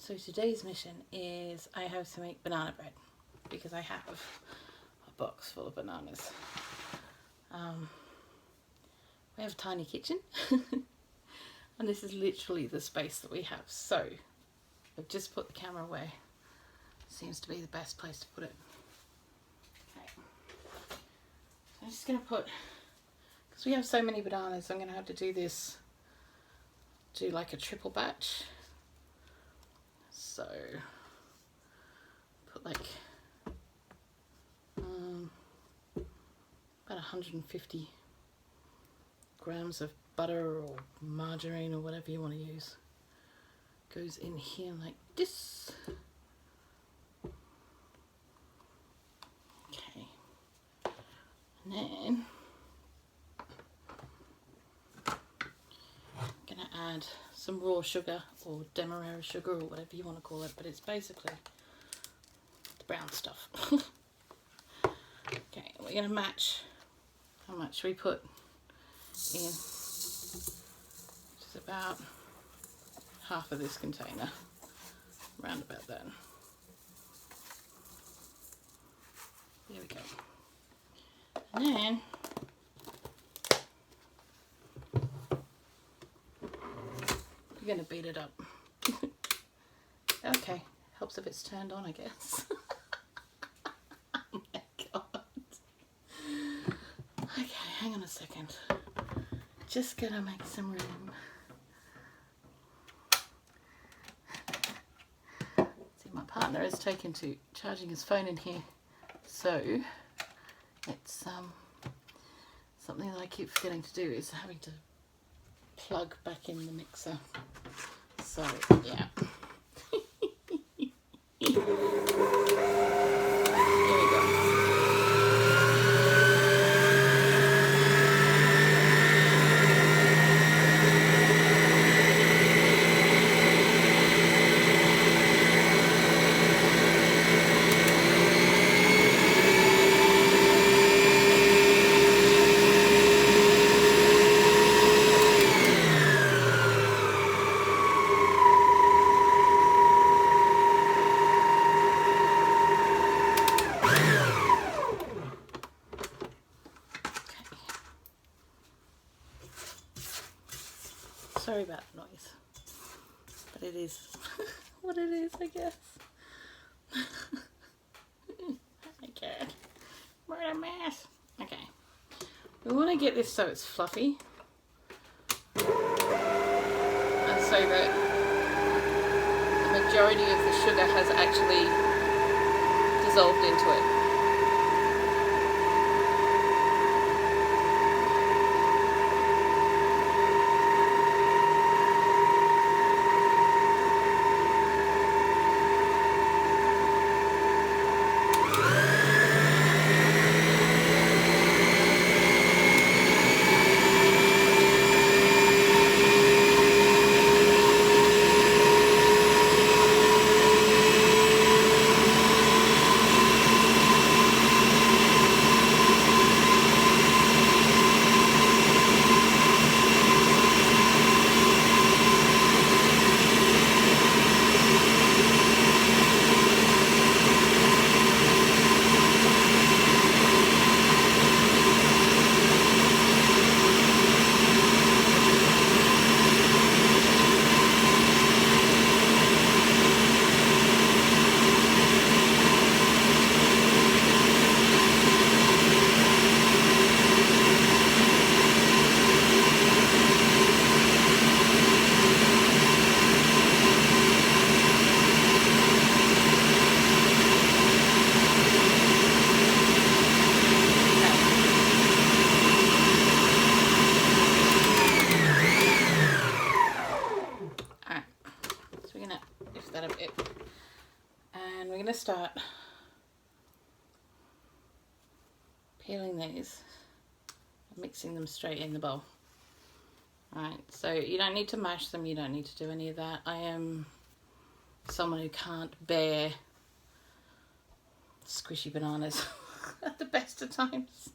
So today's mission is I have to make banana bread because I have a box full of bananas. We have a tiny kitchen and this is literally the space that we have. So I've just put the camera away. Seems to be the best place to put it. Okay. So I'm just going to put, because we have so many bananas, I'm going to have to do this, do like a triple batch. So put like about 150 grams of butter or margarine or whatever you want to use. Goes in here like this. Okay. And then I'm going to add some raw sugar or Demerara sugar or whatever you want to call it, but it's basically the brown stuff. Okay, we're going to match how much we put in, which is about half of this container, around about that. There we go. And then we're going to beat it up. Okay, helps if it's turned on, I guess. Oh my god. Okay, hang on a second. Just gonna make some room. See, my partner has taken to charging his phone in here, so it's something that I keep forgetting to do is having to plug back in the mixer. So yeah. Here we go. Sorry about the noise, but it is what it is, I guess. Okay, we're in a mess. Okay, we want to get this so it's fluffy, and so that the majority of the sugar has actually dissolved into it. Start peeling these and mixing them straight in the bowl. Alright, so you don't need to mash them, you don't need to do any of that. I am someone who can't bear squishy bananas at the best of times.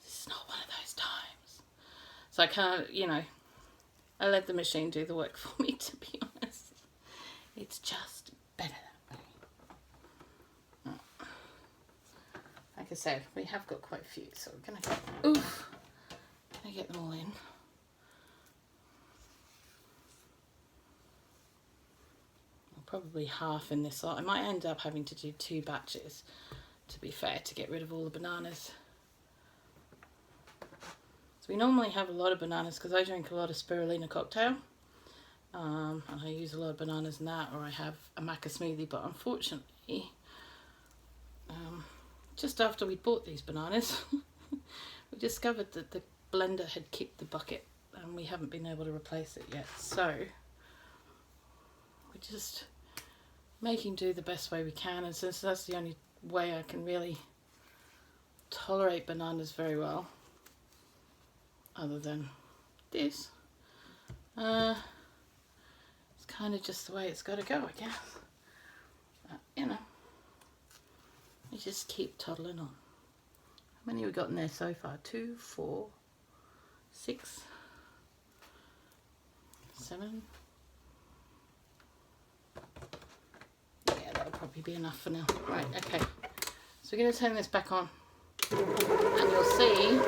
This is not one of those times. So I can't, you know, I let the machine do the work for me, to be honest. It's just better that way. Like I said, we have got quite a few, so we're gonna get them all in. Probably half in this lot. I might end up having to do 2 batches, to be fair, to get rid of all the bananas. So we normally have a lot of bananas because I drink a lot of spirulina cocktail, and I use a lot of bananas in that, or I have a maca smoothie. But unfortunately, just after we bought these bananas, we discovered that the blender had kicked the bucket and we haven't been able to replace it yet. So we're just making do the best way we can, and since that's the only way I can really tolerate bananas very well, other than this, it's kind of just the way it's got to go, I guess. You know, you just keep toddling on. How many have we got in there so far? 2, 4, 6, 7. That'll probably be enough for now. Right, okay. So we're going to turn this back on, and you'll see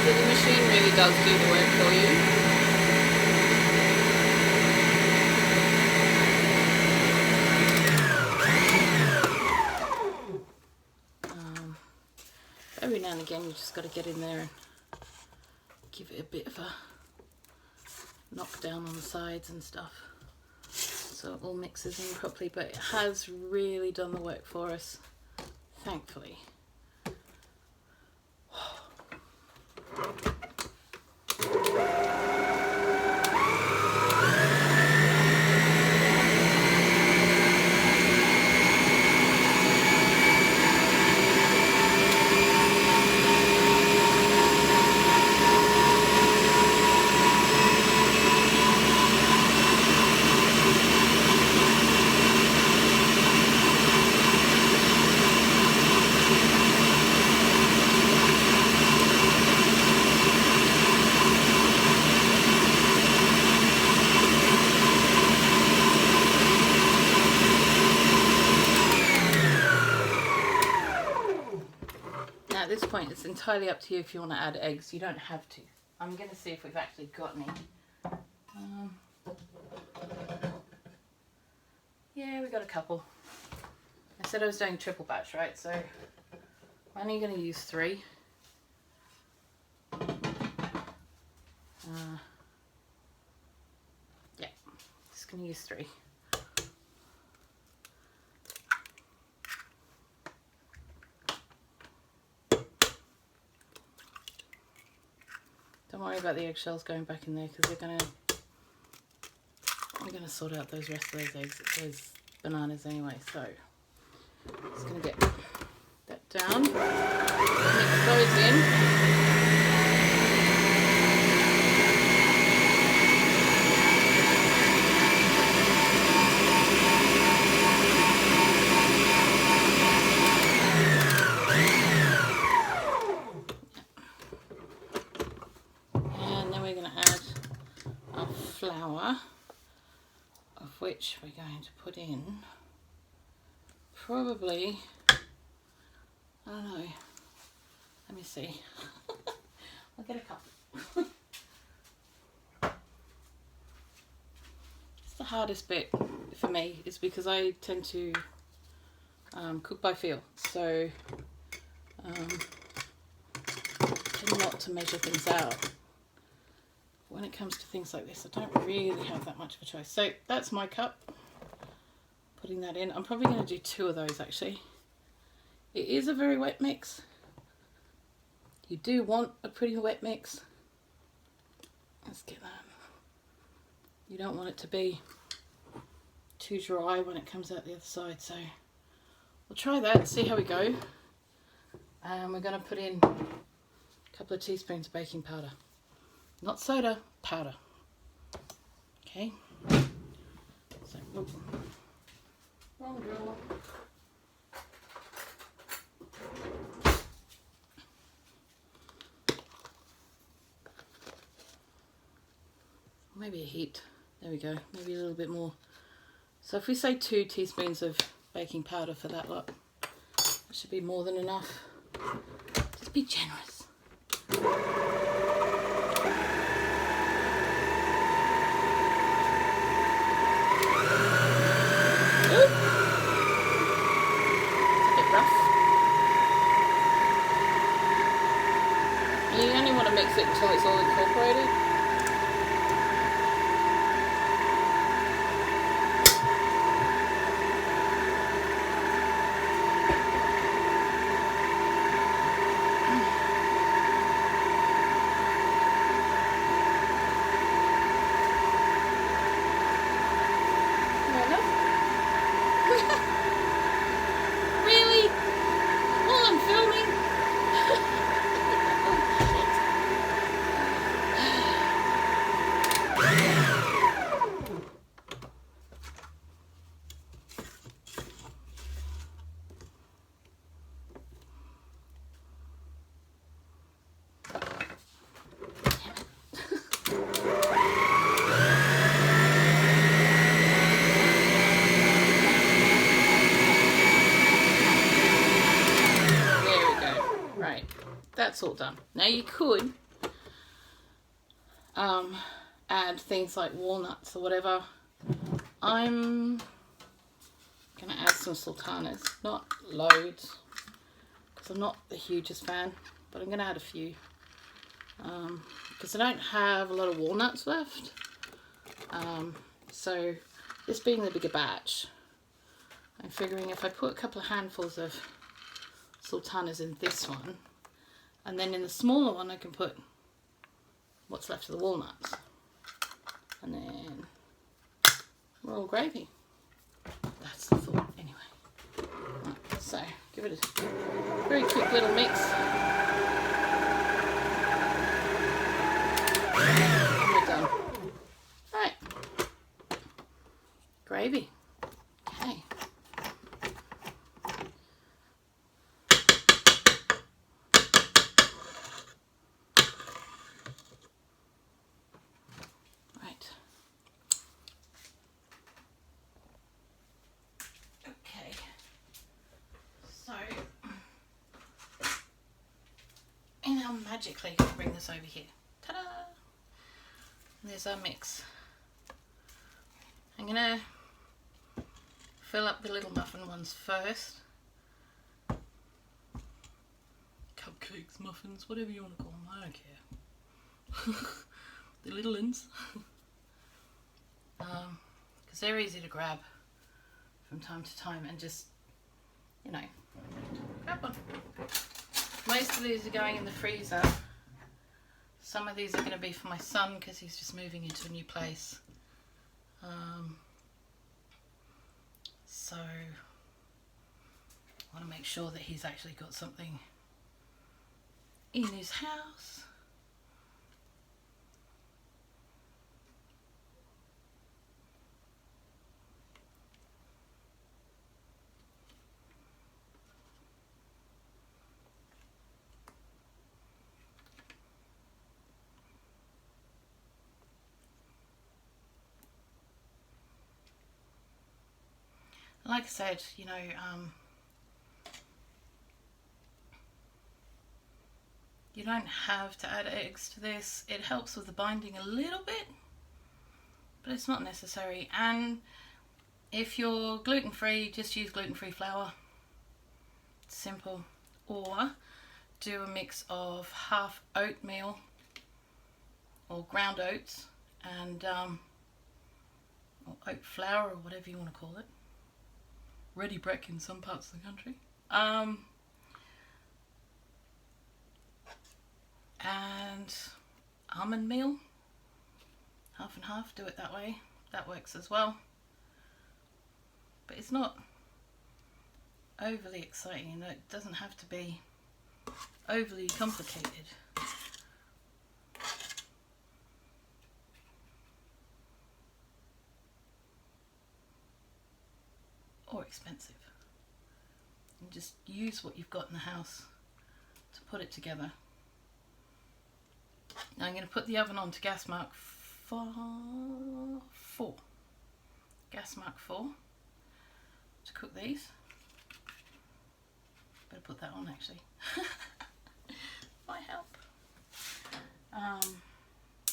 that the machine really does do the work for you. Every now and again you just got to get in there and give it a bit of a knock down on the sides and stuff so it all mixes in properly, but it has really done the work for us, thankfully. At this point it's entirely up to you if you want to add eggs. You don't have to. I'm going to see if we've actually got any. Yeah, we got a couple. I said I was doing triple batch, right? So I'm only going to use 3. Yeah, just going to use 3. Don't worry about the eggshells going back in there because we're gonna sort out those rest of those bananas anyway. So just gonna get that down, mix those in. Flour, of which we're going to put in probably, I don't know, let me see, I'll get a couple. It's the hardest bit for me is because I tend to cook by feel, so tend not to measure things out. When it comes to things like this, I don't really have that much of a choice. So that's my cup. Putting that in. I'm probably going to do 2 of those actually. It is a very wet mix. You do want a pretty wet mix. Let's get that. You don't want it to be too dry when it comes out the other side. So we'll try that, see how we go. And we're going to put in a couple of teaspoons of baking powder. Not soda, powder. Okay. So, wrong drawer. maybe a heat. There we go, maybe a little bit more. So if we say 2 teaspoons of baking powder for that lot, that should be more than enough. Just be generous. You only want to mix it until it's all incorporated. Really? While I'm filming? That's all done. Now you could add things like walnuts or whatever. I'm gonna add some sultanas, not loads, because I'm not the hugest fan, but I'm gonna add a few because I don't have a lot of walnuts left. So this being the bigger batch, I'm figuring if I put a couple of handfuls of sultanas in this one, and then in the smaller one I can put what's left of the walnuts, and then we're all gravy. That's the thought anyway. Right, so give it a very quick little mix. And we're done. Right, gravy. Okay. Magically going to bring this over here. Ta-da! There's our mix. I'm going to fill up the little muffin ones first. Cupcakes, muffins, whatever you want to call them, I don't care. The little ones. Because they're easy to grab from time to time and just, you know, grab one. Most of these are going in the freezer. Some of these are going to be for my son because he's just moving into a new place. So I want to make sure that he's actually got something in his house. Like I said, you know, you don't have to add eggs to this. It helps with the binding a little bit, but it's not necessary. And if you're gluten-free, just use gluten-free flour. It's simple. Or do a mix of half oatmeal or ground oats and or oat flour or whatever you want to call it. Ready breck in some parts of the country. And almond meal, half and half, do it that way. That works as well. But it's not overly exciting, you know, it doesn't have to be overly complicated. Or expensive. And just use what you've got in the house to put it together. Now I'm going to put the oven on to gas mark 4. Gas mark 4 to cook these. Better put that on actually. Might help.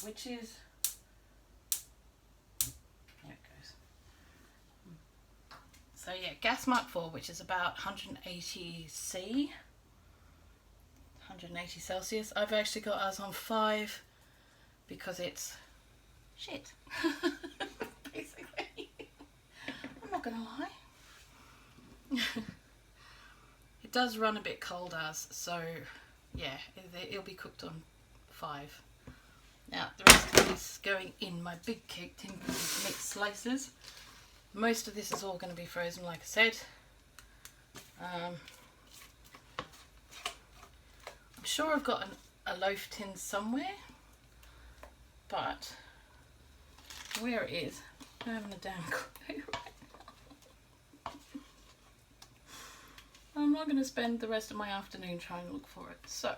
Which is, there it goes. So yeah, gas mark 4, which is about 180 C, 180 Celsius. I've actually got ours on 5 because it's shit. Basically. I'm not gonna lie. It does run a bit cold as, so yeah, it'll be cooked on 5. Now the rest of this is going in my big cake tin with mixed slices. Most of this is all going to be frozen, like I said. I'm sure I've got a loaf tin somewhere, but where it is, I'm having a damn clue right now. I'm not going to spend the rest of my afternoon trying to look for it. So,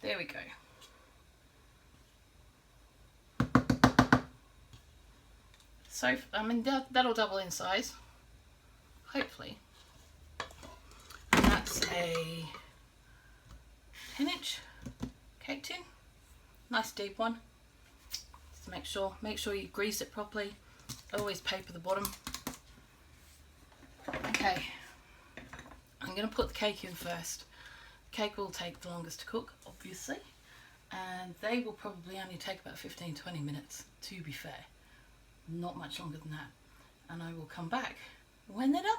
there we go. So, I mean, that'll double in size, hopefully. And that's a 10-inch cake tin, nice deep one. Just make sure you grease it properly. Always paper the bottom. Okay, I'm going to put the cake in first. The cake will take the longest to cook, obviously, and they will probably only take about 15-20 minutes, to be fair. Not much longer than that. And I will come back when they're done.